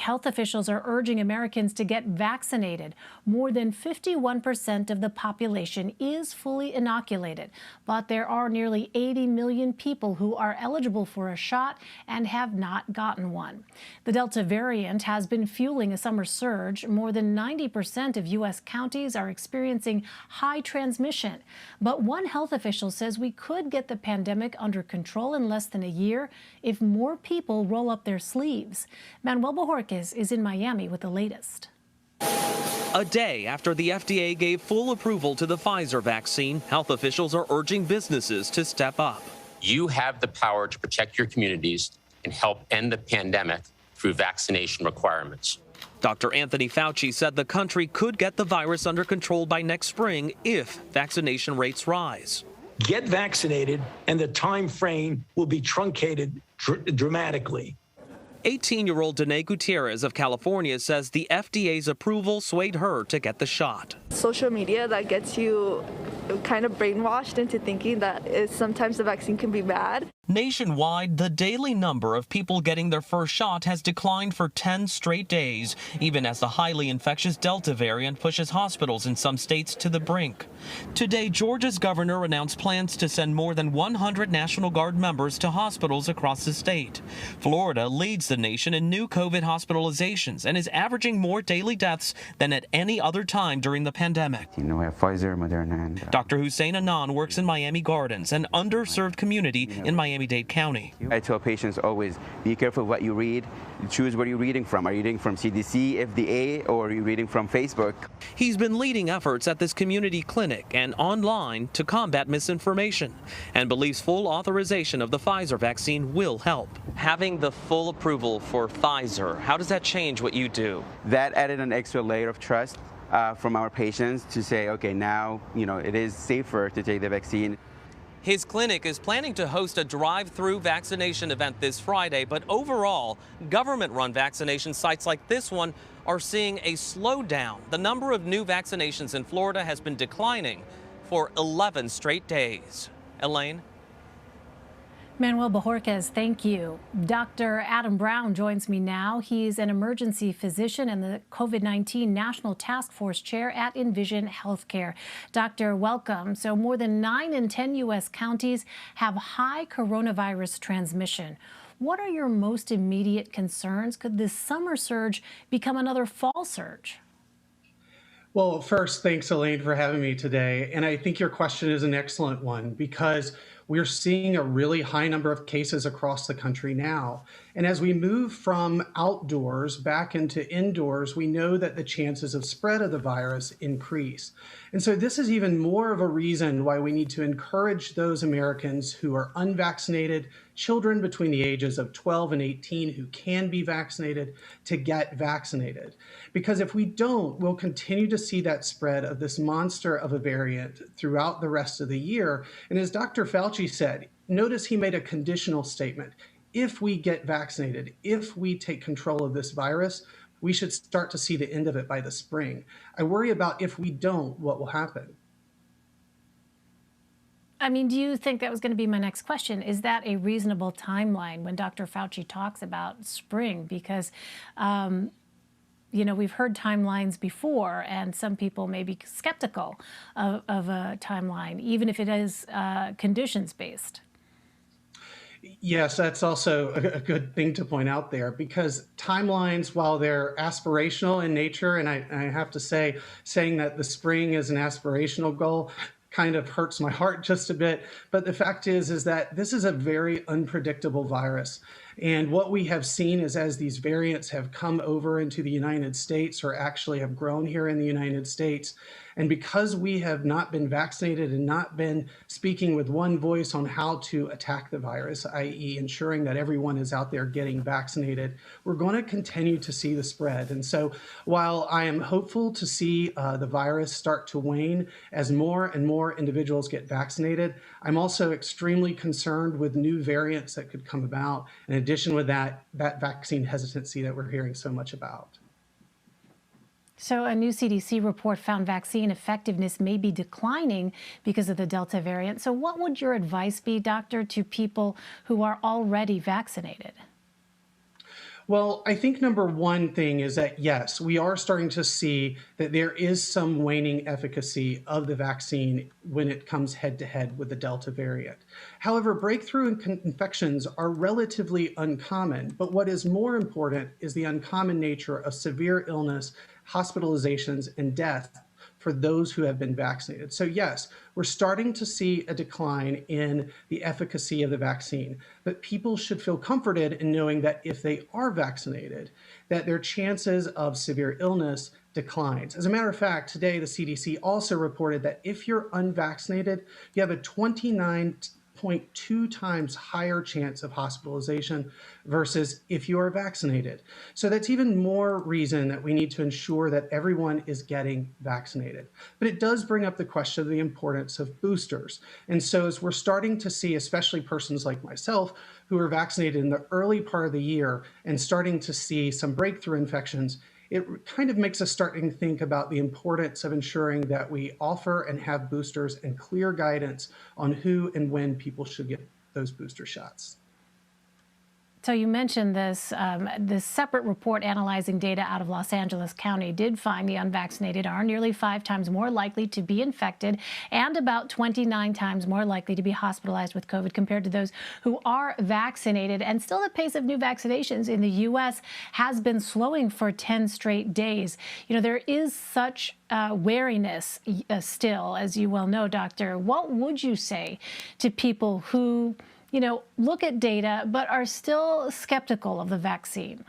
health officials are urging Americans to get vaccinated. More than 51% of the population is fully inoculated, but there are nearly 80 million people who are eligible for a shot and have not gotten one. The Delta variant has been fueling a summer surge. More than 90% of U.S. counties are experiencing high transmission. But one health official says we could get the pandemic under control in less than a year if more people roll up their sleeves. Manuel Bojorquez is in Miami with the latest. A day after the FDA gave full approval to the Pfizer vaccine, health officials are urging businesses to step up. You have the power to protect your communities and help end the pandemic through vaccination requirements. Dr. Anthony Fauci said the country could get the virus under control by next spring if vaccination rates rise. Get vaccinated, and the time frame will be truncated dramatically. 18-year-old Danae Gutierrez of California says the FDA's approval swayed her to get the shot. Social media that gets you kind of brainwashed into thinking that sometimes the vaccine can be bad. Nationwide, the daily number of people getting their first shot has declined for 10 straight days, even as the highly infectious Delta variant pushes hospitals in some states to the brink. Today, Georgia's governor announced plans to send more than 100 National Guard members to hospitals across the state. Florida leads the nation in new COVID hospitalizations and is averaging more daily deaths than at any other time during the pandemic. We have Pfizer, Moderna, and Dr. Hussein Anan works in Miami Gardens, an underserved community in Miami-Dade County. I tell patients always, be careful what you read. Choose where you're reading from. Are you reading from CDC, FDA, or are you reading from Facebook? He's been leading efforts at this community clinic and online to combat misinformation and believes full authorization of the Pfizer vaccine will help. Having the full approval for Pfizer, how does that change what you do? That added an extra layer of trust from our patients to say, okay, now, it is safer to take the vaccine. His clinic is planning to host a drive-through vaccination event this Friday, but overall, government-run vaccination sites like this one are seeing a slowdown. The number of new vaccinations in Florida has been declining for 11 straight days. Elaine? Manuel Bojorquez, thank you. Dr. Adam Brown joins me now. He's an emergency physician and the COVID-19 National Task Force Chair at Envision Healthcare. Doctor, welcome. So more than 9 in 10 U.S. counties have high coronavirus transmission. What are your most immediate concerns? Could this summer surge become another fall surge? Well, first, thanks, Elaine, for having me today. And I think your question is an excellent one because we're seeing a really high number of cases across the country now. And as we move from outdoors back into indoors, we know that the chances of spread of the virus increase. And so this is even more of a reason why we need to encourage those Americans who are unvaccinated, children between the ages of 12 and 18 who can be vaccinated, to get vaccinated. Because if we don't, we'll continue to see that spread of this monster of a variant throughout the rest of the year. And as Dr. Fauci said, notice he made a conditional statement. If we get vaccinated, if we take control of this virus, we should start to see the end of it by the spring. I worry about if we don't, what will happen. I mean, do you think that was going to be my next question? Is that a reasonable timeline when Dr. Fauci talks about spring? Because, we've heard timelines before, and some people may be skeptical of a timeline, even if it is conditions-based. Yes, that's also a good thing to point out there, because timelines, while they're aspirational in nature, and I have to say, saying that the spring is an aspirational goal kind of hurts my heart just a bit. But the fact is that this is a very unpredictable virus. And what we have seen is as these variants have come over into the United States, or actually have grown here in the United States, and because we have not been vaccinated and not been speaking with one voice on how to attack the virus, i.e. ensuring that everyone is out there getting vaccinated, we're going to continue to see the spread. And so while I am hopeful to see the virus start to wane as more and more individuals get vaccinated, I'm also extremely concerned with new variants that could come about. In addition with that vaccine hesitancy that we're hearing so much about. So a new CDC report found vaccine effectiveness may be declining because of the Delta variant. So what would your advice be, doctor, to people who are already vaccinated? Well, I think number one thing is that, yes, we are starting to see that there is some waning efficacy of the vaccine when it comes head to head with the Delta variant. However, breakthrough infections are relatively uncommon, but what is more important is the uncommon nature of severe illness, hospitalizations, and death for those who have been vaccinated. So yes, we're starting to see a decline in the efficacy of the vaccine, but people should feel comforted in knowing that if they are vaccinated, that their chances of severe illness declines. As a matter of fact, today the CDC also reported that if you're unvaccinated, you have a 29.2 times higher chance of hospitalization versus if you are vaccinated. So that's even more reason that we need to ensure that everyone is getting vaccinated. But it does bring up the question of the importance of boosters. And so as we're starting to see, especially persons like myself, who are vaccinated in the early part of the year and starting to see some breakthrough infections, it kind of makes us starting to think about the importance of ensuring that we offer and have boosters and clear guidance on who and when people should get those booster shots. So you mentioned this separate report analyzing data out of Los Angeles County did find the unvaccinated are nearly 5 times more likely to be infected and about 29 times more likely to be hospitalized with COVID compared to those who are vaccinated. And still the pace of new vaccinations in the U.S. has been slowing for 10 straight days. You know, there is such wariness still, as you well know, Doctor. What would you say to people who look at data, but are still skeptical of the vaccine?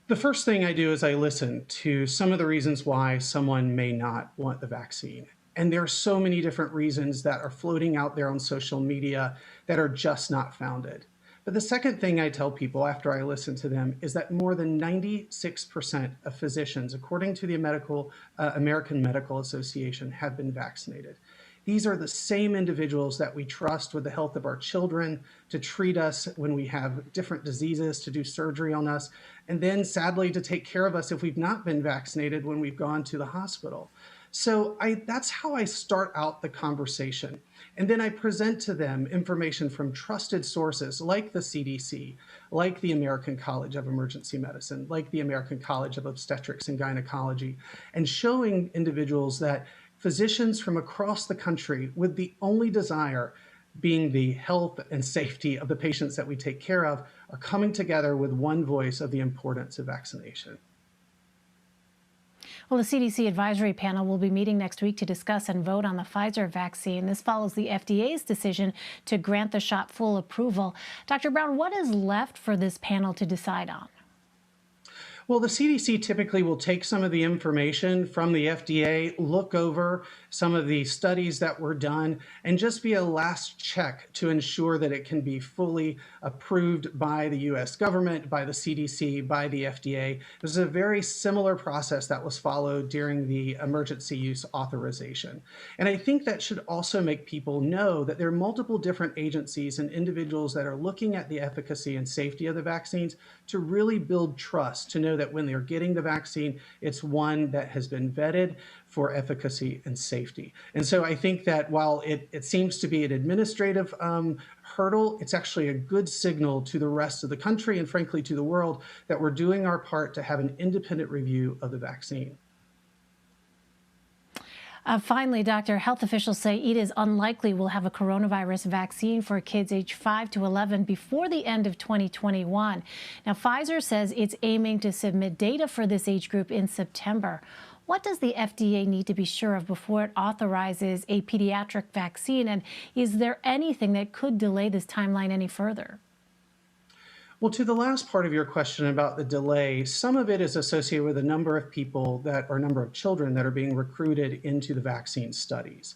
The first thing I do is I listen to some of the reasons why someone may not want the vaccine. And there are so many different reasons that are floating out there on social media that are just not founded. But the second thing I tell people after I listen to them is that more than 96% of physicians, according to the American Medical Association, have been vaccinated. These are the same individuals that we trust with the health of our children to treat us when we have different diseases, to do surgery on us, and then sadly to take care of us if we've not been vaccinated when we've gone to the hospital. So that's how I start out the conversation. And then I present to them information from trusted sources like the CDC, like the American College of Emergency Medicine, like the American College of Obstetrics and Gynecology, and showing individuals that physicians from across the country, with the only desire being the health and safety of the patients that we take care of, are coming together with one voice of the importance of vaccination. Well, the CDC advisory panel will be meeting next week to discuss and vote on the Pfizer vaccine. This follows the FDA's decision to grant the shot full approval. Dr. Brown, what is left for this panel to decide on? Well, the CDC typically will take some of the information from the FDA, look over some of the studies that were done, and just be a last check to ensure that it can be fully approved by the U.S. government, by the CDC, by the FDA. This is a very similar process that was followed during the emergency use authorization. And I think that should also make people know that there are multiple different agencies and individuals that are looking at the efficacy and safety of the vaccines to really build trust, to know that when they're getting the vaccine, it's one that has been vetted for efficacy and safety. And so I think that while it seems to be an administrative hurdle, it's actually a good signal to the rest of the country and frankly to the world that we're doing our part to have an independent review of the vaccine. Finally, Doctor, health officials say it is unlikely we'll have a coronavirus vaccine for kids aged 5 to 11 before the end of 2021. Now, Pfizer says it's aiming to submit data for this age group in September. What does the FDA need to be sure of before it authorizes a pediatric vaccine? And is there anything that could delay this timeline any further? Well, to the last part of your question about the delay, some of it is associated with a number of people or number of children that are being recruited into the vaccine studies.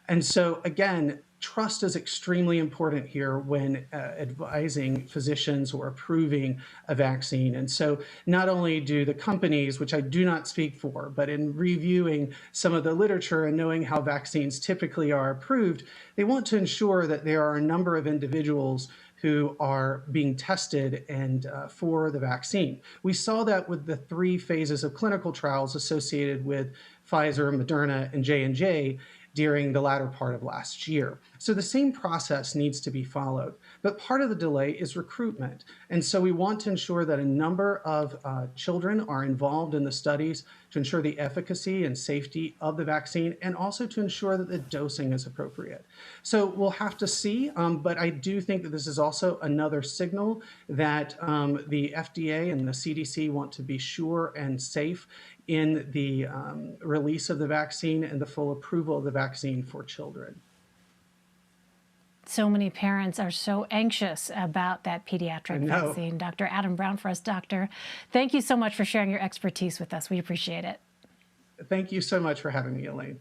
And so, again, trust is extremely important here when advising physicians or approving a vaccine. And so not only do the companies, which I do not speak for, but in reviewing some of the literature and knowing how vaccines typically are approved, they want to ensure that there are a number of individuals who are being tested and for the vaccine. We saw that with the 3 phases of clinical trials associated with Pfizer, Moderna, and J&J. during the latter part of last year. So the same process needs to be followed. But part of the delay is recruitment. And so we want to ensure that a number of children are involved in the studies to ensure the efficacy and safety of the vaccine, and also to ensure that the dosing is appropriate. So we'll have to see, but I do think that this is also another signal that the FDA and the CDC want to be sure and safe in the release of the vaccine and the full approval of the vaccine for children. So many parents are so anxious about that pediatric vaccine. Dr. Adam Brown for us, doctor. Thank you so much for sharing your expertise with us. We appreciate it. Thank you so much for having me, Elaine.